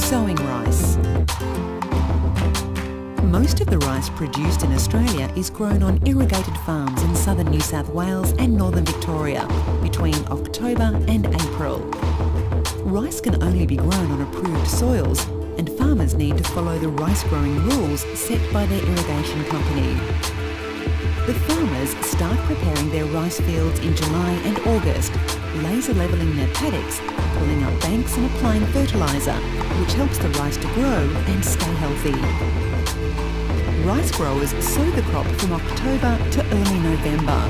Sowing rice. Most of the rice produced in Australia is grown on irrigated farms in southern New South Wales and northern Victoria between October and April. Rice can only be grown on approved soils, and farmers need to follow the rice growing rules set by their irrigation company. The farmers start preparing their rice fields in July and August, laser levelling their paddocks, pulling up banks and applying fertiliser, which helps the rice to grow and stay healthy. Rice growers sow the crop from October to early November.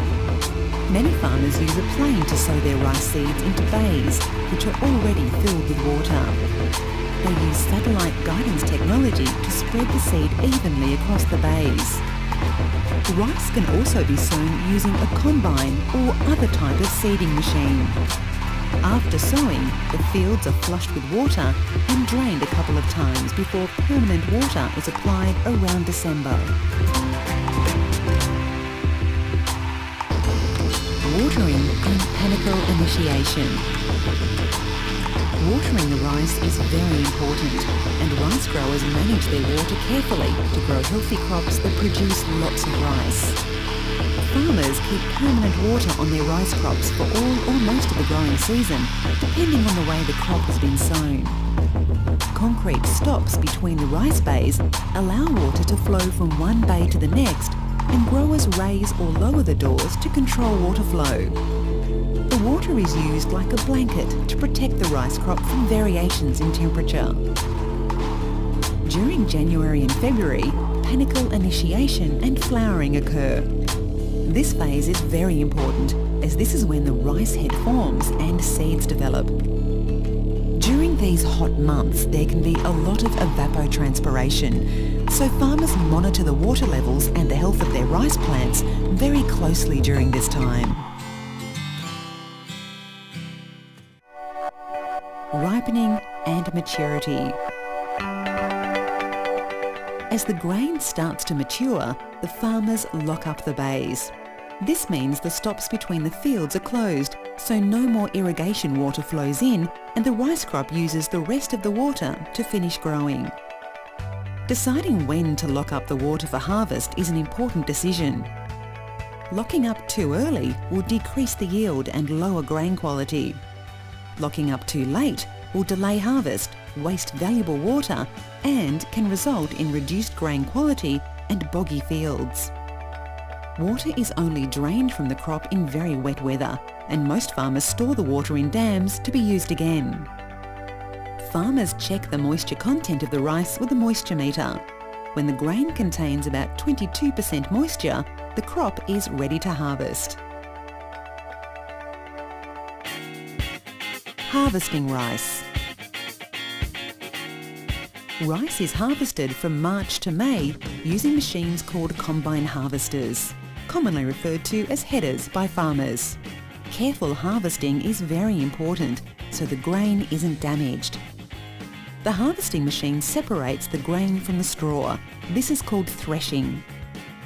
Many farmers use a plane to sow their rice seeds into bays, which are already filled with water. They use satellite guidance technology to spread the seed evenly across the bays. Rice can also be sown using a combine or other type of seeding machine. After sowing, the fields are flushed with water and drained a couple of times before permanent water is applied around December. Watering and panicle initiation. Watering the rice is very important, and rice growers manage their water carefully to grow healthy crops that produce lots of rice. Farmers keep permanent water on their rice crops for all or most of the growing season, depending on the way the crop has been sown. Concrete stops between the rice bays allow water to flow from one bay to the next, and growers raise or lower the doors to control water flow. The water is used like a blanket to protect the rice crop from variations in temperature. During January and February, panicle initiation and flowering occur. This phase is very important, as this is when the rice head forms and seeds develop. During these hot months, there can be a lot of evapotranspiration, so farmers monitor the water levels and the health of their rice plants very closely during this time. Ripening and maturity. As the grain starts to mature, the farmers lock up the bays. This means the stops between the fields are closed, so no more irrigation water flows in, and the rice crop uses the rest of the water to finish growing. Deciding when to lock up the water for harvest is an important decision. Locking up too early will decrease the yield and lower grain quality. Locking up too late will delay harvest, waste valuable water, and can result in reduced grain quality and boggy fields. Water is only drained from the crop in very wet weather, and most farmers store the water in dams to be used again. Farmers check the moisture content of the rice with a moisture meter. When the grain contains about 22% moisture, the crop is ready to harvest. Harvesting rice. Rice is harvested from March to May using machines called combine harvesters, commonly referred to as headers by farmers. Careful harvesting is very important so the grain isn't damaged. The harvesting machine separates the grain from the straw. This is called threshing.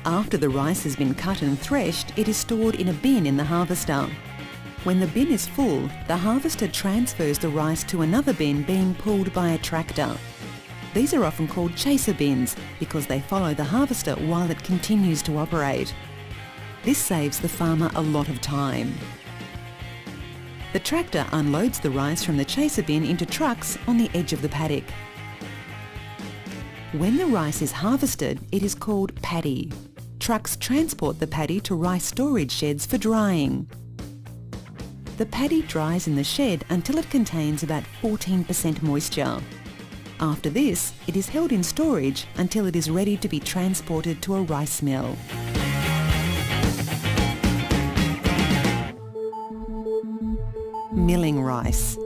After the rice has been cut and threshed, it is stored in a bin in the harvester. When the bin is full, the harvester transfers the rice to another bin being pulled by a tractor. These are often called chaser bins because they follow the harvester while it continues to operate. This saves the farmer a lot of time. The tractor unloads the rice from the chaser bin into trucks on the edge of the paddock. When the rice is harvested, it is called paddy. Trucks transport the paddy to rice storage sheds for drying. The paddy dries in the shed until it contains about 14% moisture. After this, it is held in storage until it is ready to be transported to a rice mill. Milling rice.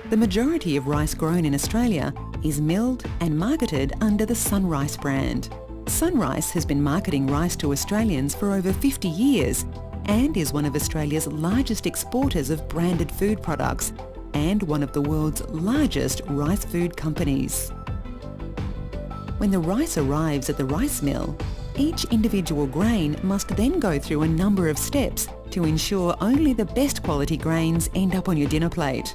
The majority of rice grown in Australia is milled and marketed under the Sunrice brand. Sunrice has been marketing rice to Australians for over 50 years and is one of Australia's largest exporters of branded food products and one of the world's largest rice food companies. When the rice arrives at the rice mill, each individual grain must then go through a number of steps to ensure only the best quality grains end up on your dinner plate.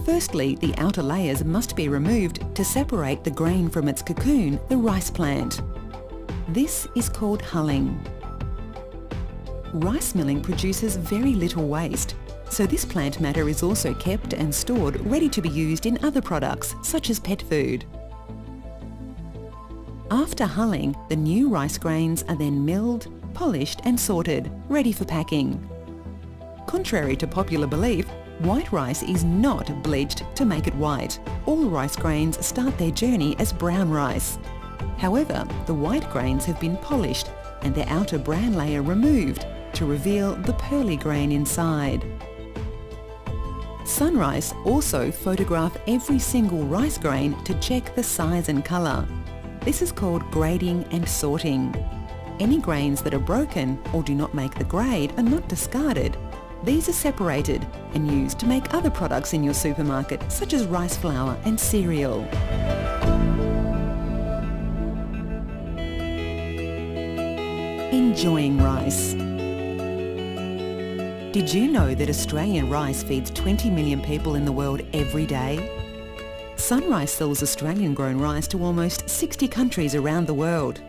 Firstly, the outer layers must be removed to separate the grain from its cocoon, the rice plant. This is called hulling. Rice milling produces very little waste, so this plant matter is also kept and stored ready to be used in other products, such as pet food. After hulling, the new rice grains are then milled, polished and sorted, ready for packing. Contrary to popular belief, white rice is not bleached to make it white. All rice grains start their journey as brown rice. However, the white grains have been polished and their outer brown layer removed to reveal the pearly grain inside. Sunrice also photograph every single rice grain to check the size and colour. This is called grading and sorting. Any grains that are broken or do not make the grade are not discarded. These are separated and used to make other products in your supermarket, such as rice flour and cereal. Enjoying rice. Did you know that Australian rice feeds 20 million people in the world every day? Sunrice sells Australian-grown rice to almost 60 countries around the world.